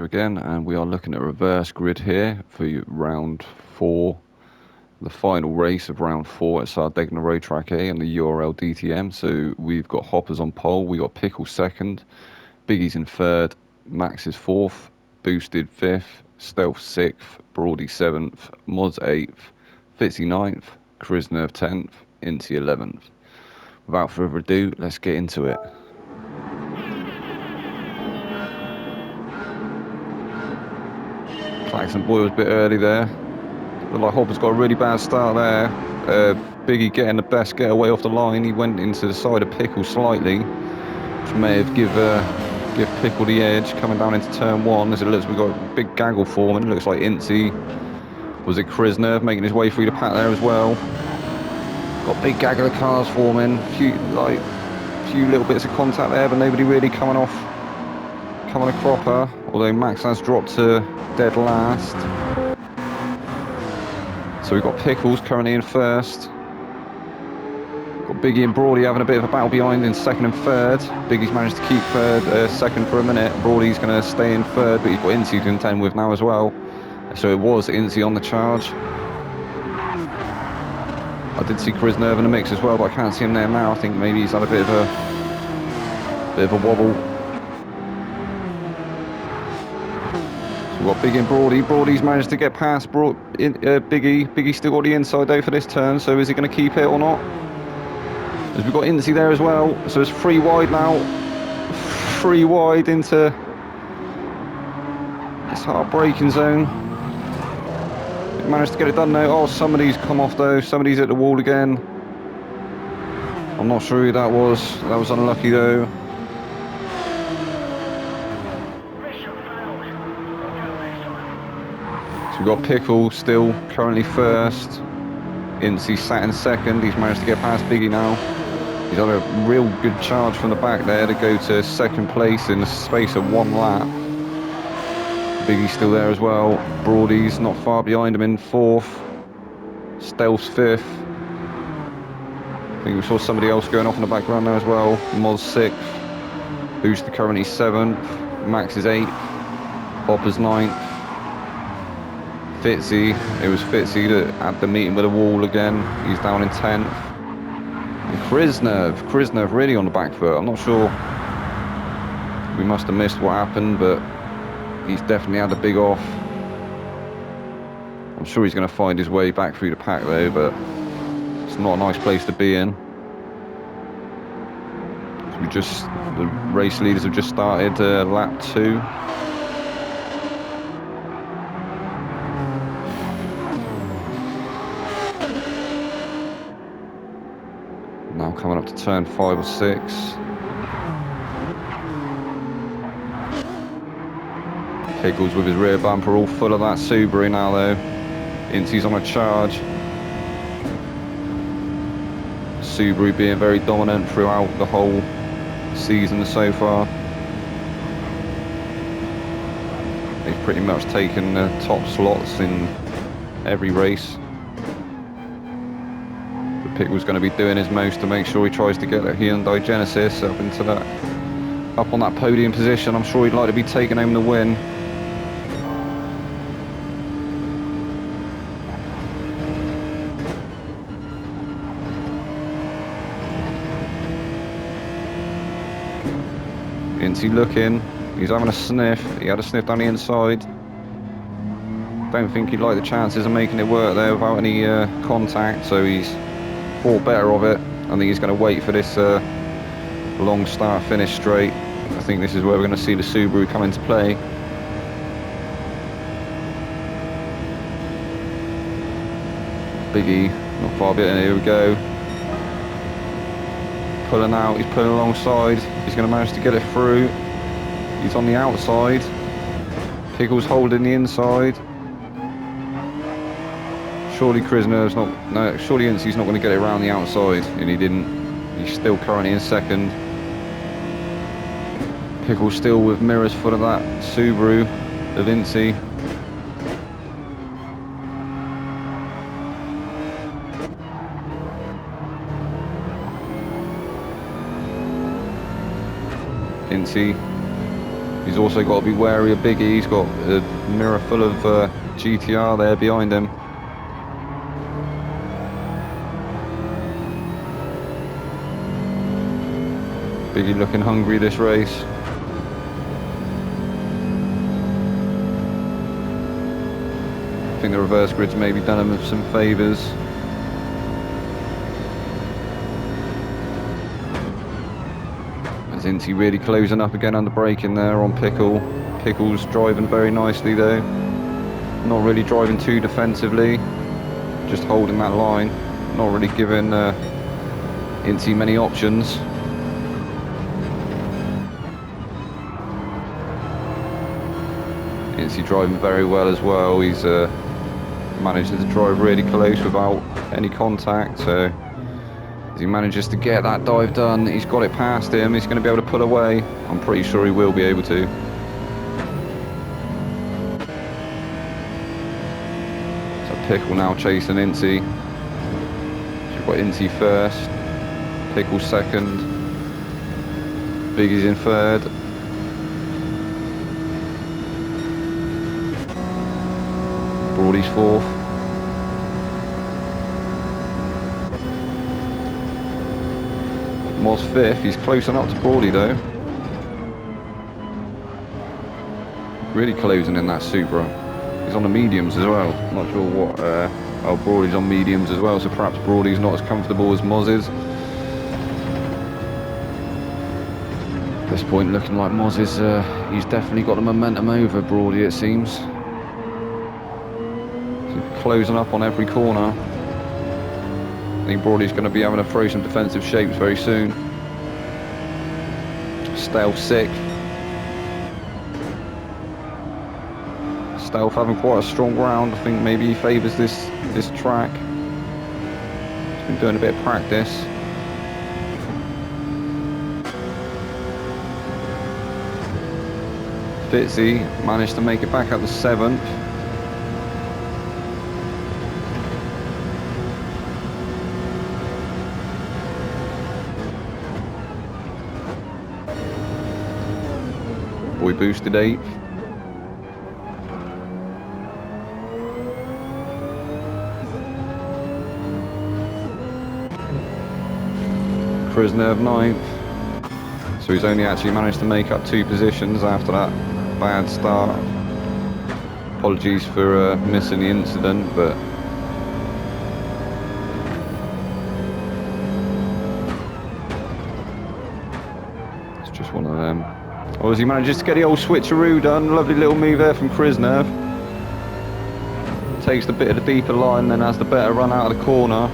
again, and we are looking at a reverse grid here for round 4, the final race of round 4 at Sardegna Road Track A and the URL Dtm. So we've got Hoppers on pole, we got Pickle second, Biggie's in third, Max is fourth, Boosted fifth, Stealth sixth, Broady seventh, Moz eighth, Fitzy ninth, Krisnerv 10th, Inti 11th. Without further ado, let's get into it. Klaxon Boy was a bit early there. Looked like Hopper's got a really bad start there. Biggie getting the best getaway off the line. He went into the side of Pickle slightly, which may have give Pickle the edge coming down into turn 1. As it looks, we've got a big gaggle forming. It looks like Inti, was it Krisnerv, making his way through the pack there as well. Got big gaggle of cars forming. Few little bits of contact there, but nobody really coming a cropper. Although Max has dropped to dead last. So we've got Pickles currently in first. Got Biggie and Broady having a bit of a battle behind in second and third. Biggie's managed to keep second for a minute. Broady's going to stay in third, but he's got Inti to contend with now as well. So it was Inti on the charge. I did see Krisnerv in the mix as well, but I can't see him there now. I think maybe he's had a bit of a wobble. So we've got Biggie and Broady. Broady's managed to get past Biggie. Biggie's still got the inside though for this turn, so is he going to keep it or not? As we've got Inti there as well, so it's 3 wide now. 3 wide into this heartbreaking zone. Managed to get it done though. Oh, somebody's come off though. Somebody's at the wall again. I'm not sure who that was. That was unlucky though. So we've got Pickle still currently first. Inti sat in second. He's managed to get past Biggie now. He's had a real good charge from the back there to go to second place in the space of 1 lap. Biggie's still there as well. Broady's not far behind him in fourth. Stealth's fifth. I think we saw somebody else going off in the background there as well. Moz sixth. Booster currently 7th. Max is 8th. Hopper's 9th. Fitzy. It was Fitzy that had the meeting with the wall again. He's down in 10th. And Krisnerv really on the back foot. I'm not sure. We must have missed what happened, but he's definitely had a big off. I'm sure he's going to find his way back through the pack though, but it's not a nice place to be in. The race leaders have just started lap 2. Now coming up to turn 5 or 6. Pickles with his rear bumper all full of that Subaru now though. Inti's on a charge. Subaru being very dominant throughout the whole season so far. He's pretty much taken the top slots in every race. But Pickles going to be doing his most to make sure he tries to get that Hyundai Genesis up on that podium position. I'm sure he'd like to be taking home the win. Inti looking, he's having a sniff. He had a sniff down the inside. Don't think he'd like the chances of making it work there without any contact, so he's thought better of it. I think he's going to wait for this long start finish straight. I think this is where we're going to see the Subaru come into play. Biggie, not far behind. Here we go. Pulling out, he's pulling alongside. He's going to manage to get it through. He's on the outside. Pickles holding the inside. Surely Krisnerv's not. No, surely Inti's not going to get it around the outside, and he didn't. He's still currently in second. Pickles still with mirrors full of that Subaru of Inti. Inti He's also got to be wary of Biggie. He's got a mirror full of GTR there behind him. Biggie looking hungry this race. I think the reverse grid's maybe done him some favours. As Inti really closing up again under braking there on Pickle. Pickle's driving very nicely though. Not really driving too defensively. Just holding that line. Not really giving Inti many options. Inti driving very well as well. He's managed to drive really close without any contact. So as he manages to get that dive done, he's got it past him. He's going to be able to pull away. I'm pretty sure he will be able to. So Pickle now chasing Inti. So you've got Inti first, Pickle second, Biggie's in third. Broady's fourth. Moz fifth. He's close enough to Broady though. Really closing in that Supra. He's on the mediums as well. Not sure what. Oh, Broady's on mediums as well, so perhaps Broady's not as comfortable as Moz is. At this point, looking like Moz is. He's definitely got the momentum over Broady, it seems. So closing up on every corner. I think Broady's going to be having to throw some defensive shapes very soon. Stealth sick. Stealth having quite a strong round. I think maybe he favours this track. He's been doing a bit of practice. Fitzy managed to make it back up to 7th. Boy boosted 8th. Krisnev 9th. So he's only actually managed to make up 2 positions after that bad start. Apologies for missing the incident, but it's just one of them. Or as he manages to get the old switcheroo done. Lovely little move there from Krisnev. Takes the bit of the deeper line, then has the better run out of the corner.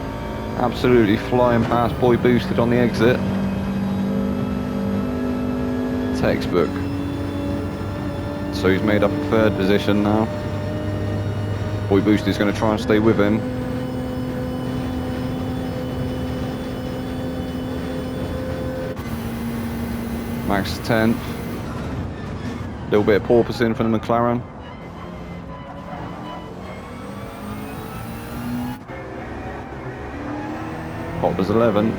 Absolutely flying past Boy Boosted on the exit. Textbook. So he's made up a 3rd position now. Boy Boosted's going to try and stay with him. Max 10th. Little bit of porpoising for the McLaren. Popper's 11th.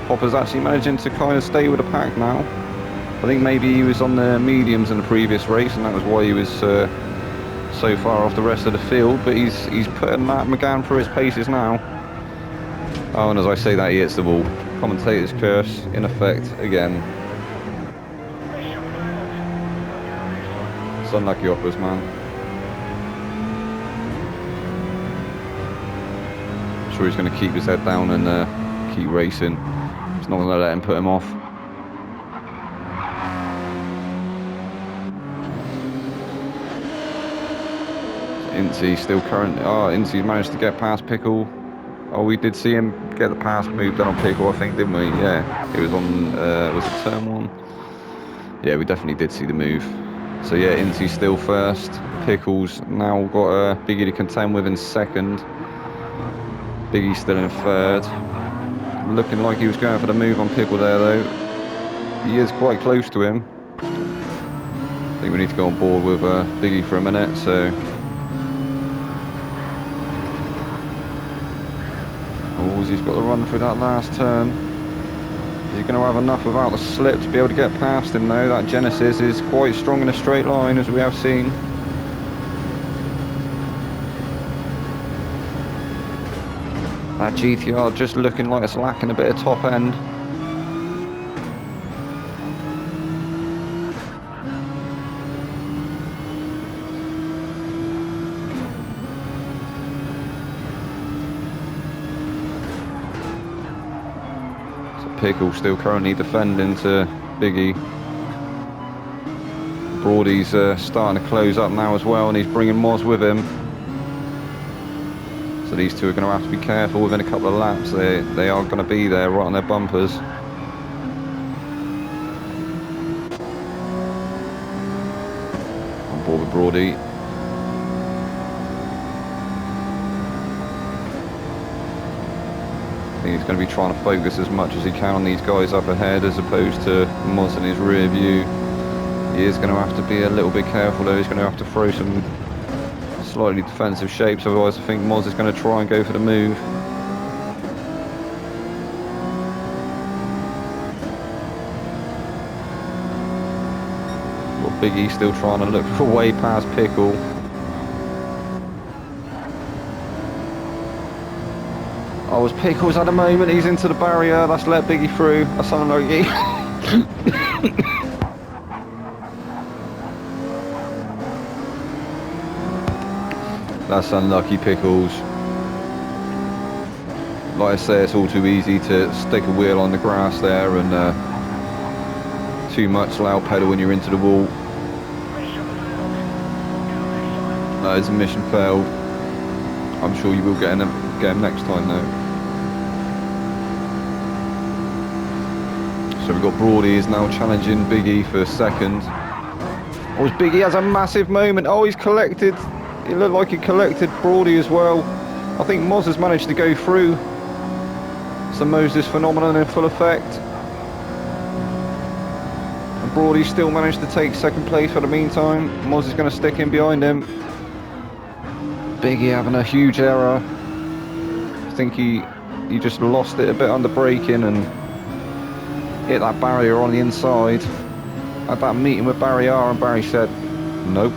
Popper's actually managing to kind of stay with the pack now. I think maybe he was on the mediums in the previous race, and that was why he was so far off the rest of the field. But he's putting Matt McGann through his paces now. Oh, and as I say that, he hits the wall. Commentator's curse in effect again. It's unlucky offers, man. I'm sure he's going to keep his head down and keep racing. It's not going to let him put him off. Inti still currently. Oh, Inti's managed to get past Pickle. Oh, we did see him get the pass move done on Pickle, I think, didn't we? Yeah, it was on. Was it turn 1? Yeah, we definitely did see the move. So yeah, Inti's still first. Pickle's now got Biggie to contend with in 2nd. Biggie's still in 3rd. Looking like he was going for the move on Pickle there, though. He is quite close to him. I think we need to go on board with Biggie for a minute. So. Oh, he's got to run through that last turn. Is he going to have enough without the slip to be able to get past him though? That Genesis is quite strong in a straight line, as we have seen. That GTR just looking like it's lacking a bit of top end. Pickle still currently defending to Biggie. Brody's starting to close up now as well, and he's bringing Moz with him. So these two are going to have to be careful within a couple of laps. They are going to be there right on their bumpers. On board with Brody. He's going to be trying to focus as much as he can on these guys up ahead as opposed to Moz in his rear view. He is going to have to be a little bit careful though. He's going to have to throw some slightly defensive shapes, otherwise I think Moz is going to try and go for the move. Well, Biggie still trying to look for way past Pickle. Oh, as Pickles at the moment, he's into the barrier. That's let Biggie through. That's unlucky. That's unlucky, Pickles. Like I say, it's all too easy to stick a wheel on the grass there and too much loud pedal when you're into the wall. That is a mission failed. I'm sure you will get him next time though. So we've got Brody is now challenging Biggie for second. Oh, Biggie has a massive moment. Oh, he's collected. It looked like he collected Brody as well. I think Moz has managed to go through. It's the Moses phenomenon in full effect. And Brody still managed to take second place for the meantime. Moz is going to stick in behind him. Biggie having a huge error. I think he just lost it a bit under braking and hit that barrier on the inside. Had that meeting with Barry R and Barry said nope.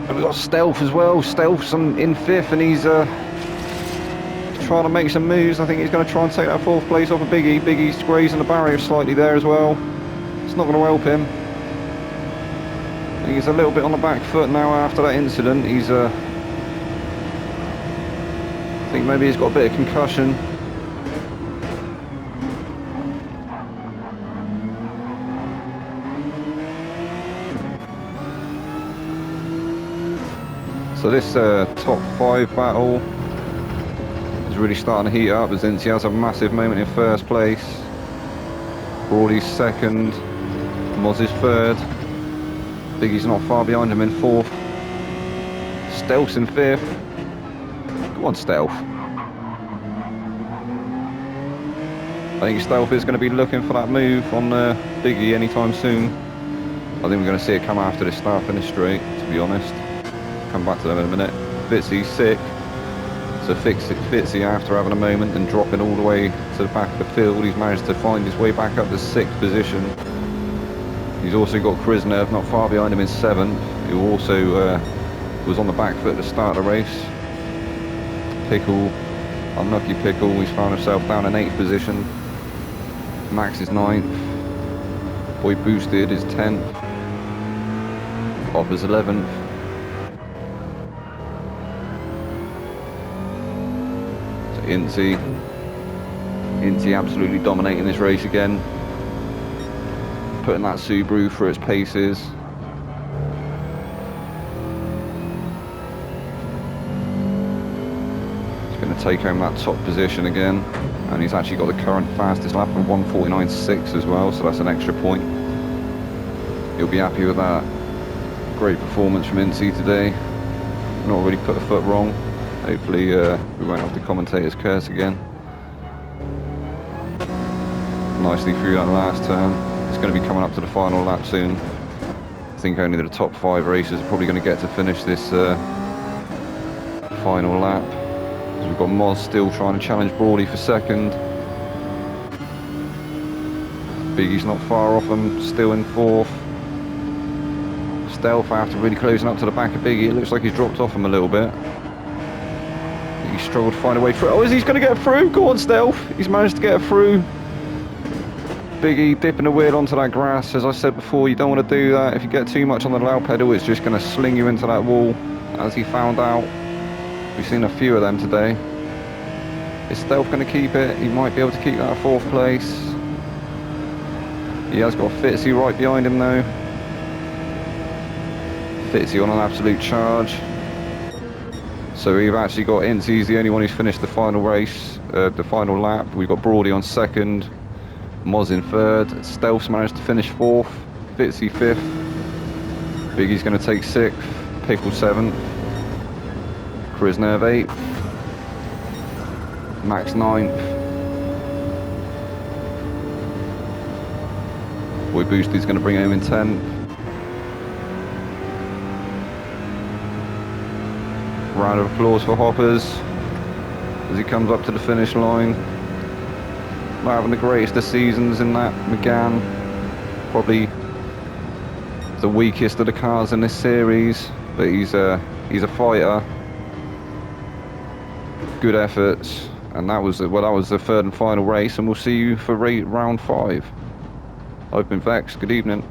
And we've got Stealth as well. Stealth's in fifth and he's trying to make some moves. I think he's going to try and take that fourth place off of Biggie. Biggie's grazing the barrier slightly there as well. It's not going to help him. I think he's a little bit on the back foot now after that incident. He's I think maybe he's got a bit of concussion. So this top 5 battle is really starting to heat up as Incy has a massive moment in first place. Brody's second, Moz is third. Biggie's not far behind him in fourth. Stealth's in fifth. Go on, Stealth. I think Stealth is going to be looking for that move on Biggie anytime soon. I think we're going to see it come after this start finish straight, to be honest. Come back to them in a minute. Fitzy's sick. So Fitzy, after having a moment and dropping all the way to the back of the field, he's managed to find his way back up to 6th position. He's also got Krisnev not far behind him in 7th, who also was on the back foot at the start of the race. Pickle, unlucky Pickle, he's found himself down in 8th position. Max is 9th. Boy Boosted is 10th. Hopper's 11th. Incy absolutely dominating this race again, putting that Subaru through its paces. He's going to take home that top position again, and he's actually got the current fastest lap of 1:49.6 as well, so that's an extra point. He'll be happy with that. Great performance from Incy today. Not really put a foot wrong. Hopefully we won't have the commentators curse again. Nicely through that last turn. It's going to be coming up to the final lap soon. I think only the top 5 racers are probably going to get to finish this final lap. We've got Moz still trying to challenge Brody for second. Biggie's not far off him, still in 4th. Stealth after really closing up to the back of Biggie. It looks like he's dropped off him a little bit. He struggled to find a way through. Oh, he's going to get through? Go on, Stealth. He's managed to get through. Biggie dipping the wheel onto that grass. As I said before, you don't want to do that. If you get too much on the loud pedal, it's just going to sling you into that wall, as he found out. We've seen a few of them today. Is Stealth going to keep it? He might be able to keep that 4th place. He has got Fitzy right behind him though. Fitzy on an absolute charge. So we've actually got Incy's the only one who's finished the final race, the final lap. We've got Broady on 2nd, Moz in 3rd, Stealth's managed to finish 4th, Fitzy 5th, Biggie's going to take 6th, Pickle 7th, Krisnerv 8th, Max 9th, Boy Boosty's going to bring home in 10th. Round of applause for Hoppers as he comes up to the finish line. Not having the greatest of seasons in that McGann. Probably the weakest of the cars in this series, but he's a fighter. Good efforts, and that was the 3rd and final race, and we'll see you for round 5. I've been Vex. Good evening.